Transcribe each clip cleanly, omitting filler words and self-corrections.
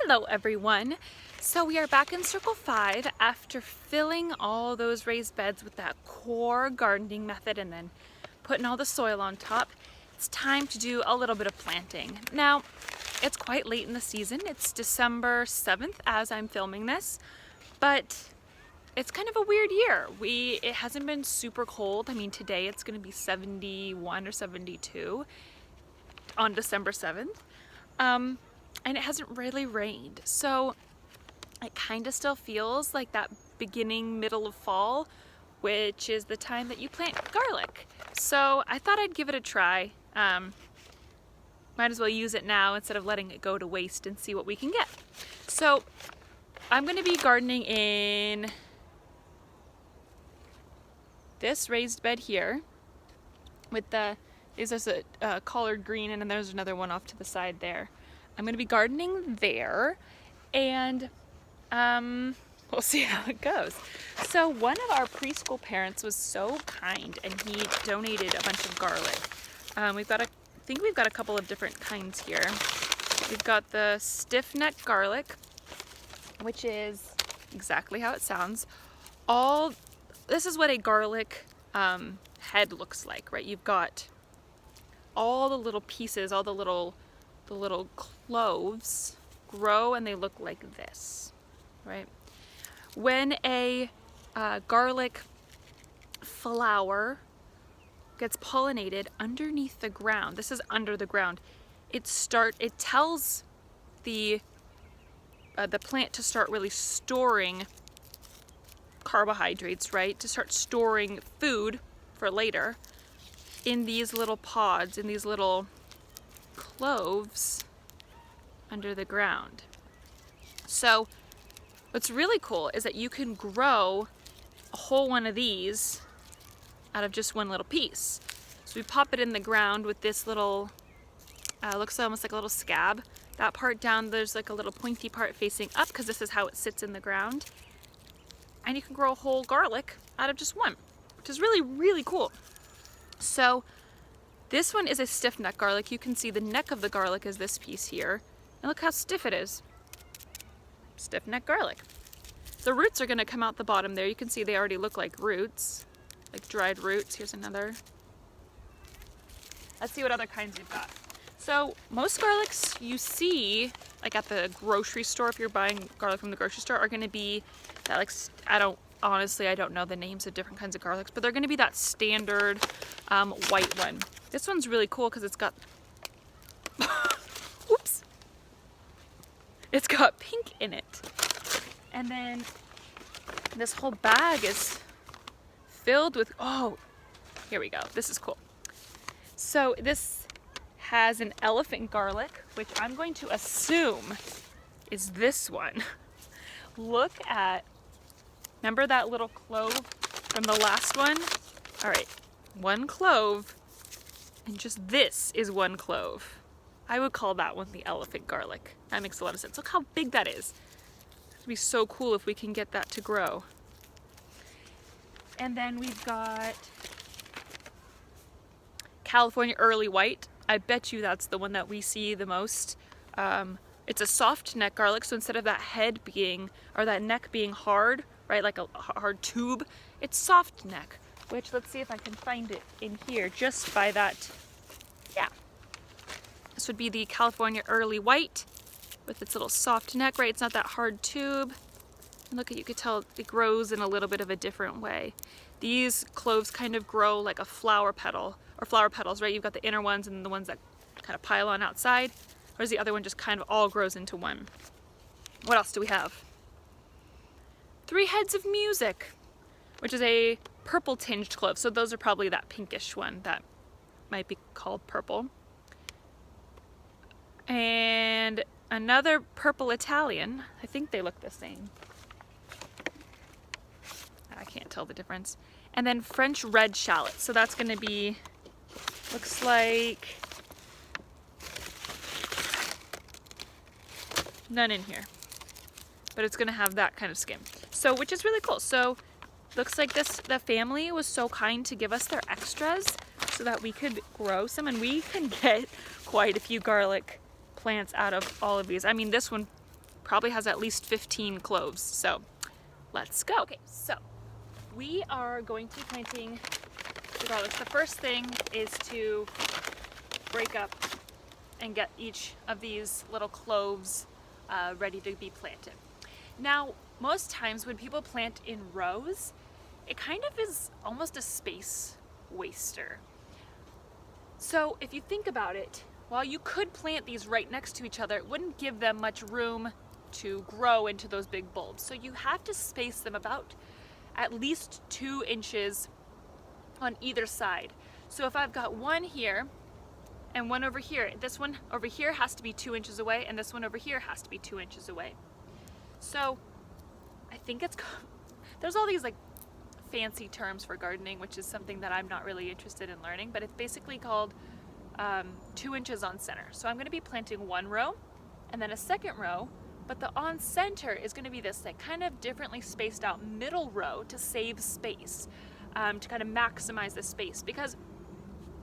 Hello everyone! So we are back in Circle 5 after filling all those raised beds with that core gardening method and then putting all the soil on top. It's time to do a little bit of planting. Now, it's quite late in the season. It's December 7th as I'm filming this, but it's kind of a weird year. It hasn't been super cold. I mean, today it's going to be 71 or 72 on December 7th. And it hasn't really rained. So it kind of still feels like that beginning, middle of fall, which is the time that you plant garlic. So I thought I'd give it a try. Might as well use it now instead of letting it go to waste and see what we can get. So I'm going to be gardening in this raised bed here with there's a collard green and then there's another one off to the side there. I'm going to be gardening there, and we'll see how it goes. So one of our preschool parents was so kind and he donated a bunch of garlic. I think we've got a couple of different kinds here. We've got the stiff neck garlic, which is exactly how it sounds. This is what a garlic head looks like, right? You've got all the little pieces, all the little cloves grow and they look like this, right? When a garlic flower gets pollinated underneath the ground, this is under the ground, it tells the plant to start really storing carbohydrates, right? To start storing food for later in these little pods, in these little cloves under the ground. So what's really cool is that you can grow a whole one of these out of just one little piece. So we pop it in the ground with this little, looks almost like a little scab. That part down, there's like a little pointy part facing up because this is how it sits in the ground. And you can grow a whole garlic out of just one, which is really, really cool. So this one is a stiff neck garlic. You can see the neck of the garlic is this piece here. And look how stiff it is. Stiff neck garlic. The roots are going to come out the bottom there. You can see they already look like roots, like dried roots. Here's another. Let's see what other kinds you've got. So most garlics you see, like at the grocery store, if you're buying garlic from the grocery store, are going to be that, like, honestly, I don't know the names of different kinds of garlics, but they're going to be that standard white one. This one's really cool because it's got, oops, it's got pink in it. And then this whole bag is filled with, oh, here we go. This is cool. So this has an elephant garlic, which I'm going to assume is this one. Look at, remember that little clove from the last one? All right, one clove, and just this is one clove. I would call that one the elephant garlic. That makes a lot of sense. Look how big that is. It'd be so cool if we can get that to grow. And then we've got California Early White. I bet you that's the one that we see the most. It's a soft neck garlic, so instead of that head being, or that neck being hard, right, like a hard tube, it's soft neck, which, let's see if I can find it in here just by that. Yeah. This would be the California Early White with its little soft neck, right? It's not that hard tube. And look, you could tell it grows in a little bit of a different way. These cloves kind of grow like a flower petal, or flower petals, right? You've got the inner ones and the ones that kind of pile on outside, whereas the other one just kind of all grows into one. What else do we have? Three Heads of Music, which is a purple tinged clove. So those are probably that pinkish one that might be called purple. And another purple Italian. I think they look the same. I can't tell the difference. And then French red shallot. So that's going to be, looks like none in here, but it's going to have that kind of skin. So, which is really cool. So looks like the family was so kind to give us their extras so that we could grow some, and we can get quite a few garlic plants out of all of these. I mean, this one probably has at least 15 cloves. So let's go. Okay, so we are going to be planting the garlic. The first thing is to break up and get each of these little cloves ready to be planted. Now, most times when people plant in rows, it kind of is almost a space waster. So if you think about it, while you could plant these right next to each other, it wouldn't give them much room to grow into those big bulbs. So you have to space them about at least 2 inches on either side. So if I've got one here and one over here, this one over here has to be 2 inches away, and this one over here has to be 2 inches away. So I think there's all these like fancy terms for gardening, which is something that I'm not really interested in learning, but it's basically called 2 inches on center. So I'm going to be planting one row and then a second row, but the on center is going to be this like kind of differently spaced out middle row to save space, to kind of maximize the space, because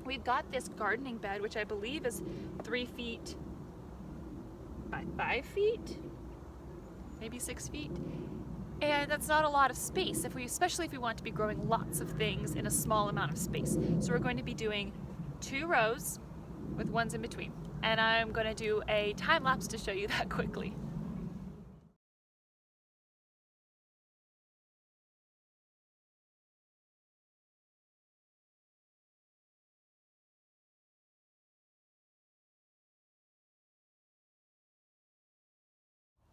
we've got this gardening bed, which I believe is 3 feet by 5 feet, maybe 6 feet. And that's not a lot of space, especially if we want to be growing lots of things in a small amount of space. So we're going to be doing 2 rows with ones in between. And I'm going to do a time lapse to show you that quickly.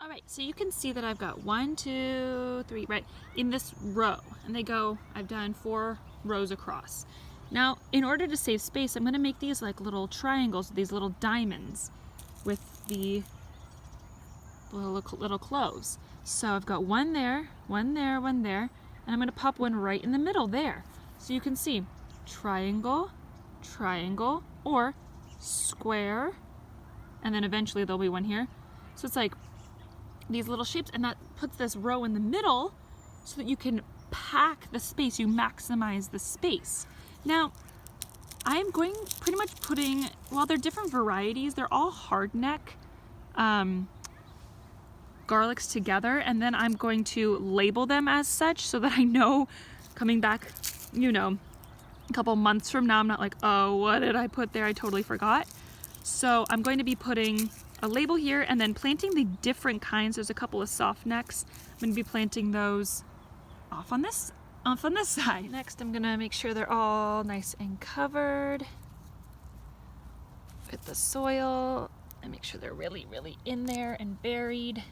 All right, so you can see that I've got 1, 2, 3, right, in this row, and I've done 4 rows across. Now, in order to save space, I'm gonna make these like little triangles, these little diamonds with the little cloves. So I've got one there, one there, one there, and I'm gonna pop one right in the middle there. So you can see triangle, triangle, or square, and then eventually there'll be one here. So it's like these little shapes, and that puts this row in the middle so that you can pack the space, you maximize the space. Now, I'm going pretty much putting, well, they're different varieties, they're all hardneck garlics together, and then I'm going to label them as such so that I know coming back, a couple months from now, I'm not like, oh, what did I put there? I totally forgot. So I'm going to be putting a label here and then planting the different kinds. There's a couple of soft necks. I'm going to be planting those off on this side. Next, I'm going to make sure they're all nice and covered with the soil and make sure they're really, really in there and buried.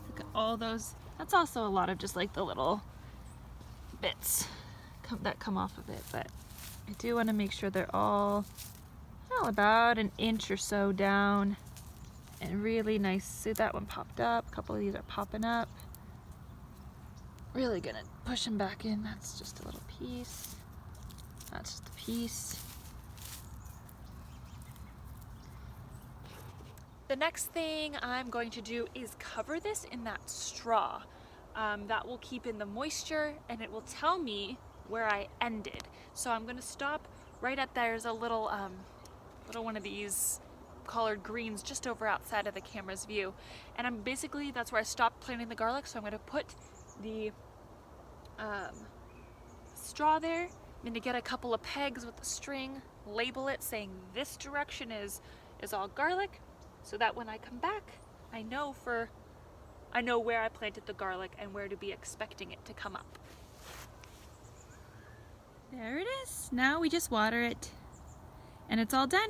Look at all those. That's also a lot of just like the little bits that come off of it, but I do want to make sure they're all about an inch or so down and really nice. See, that one popped up, a couple of these are popping up. Really gonna push them back in. That's just a little piece, that's just a piece. The next thing I'm going to do is cover this in that straw. That will keep in the moisture and it will tell me where I ended. So I'm going to stop right at there's a little one of these collard greens just over outside of the camera's view, and that's where I stopped planting the garlic. So I'm going to put the straw there. I'm going to get a couple of pegs with the string, label it saying this direction is all garlic, so that when I come back I know where I planted the garlic and where to be expecting it to come up. There it is. Now we just water it and it's all done.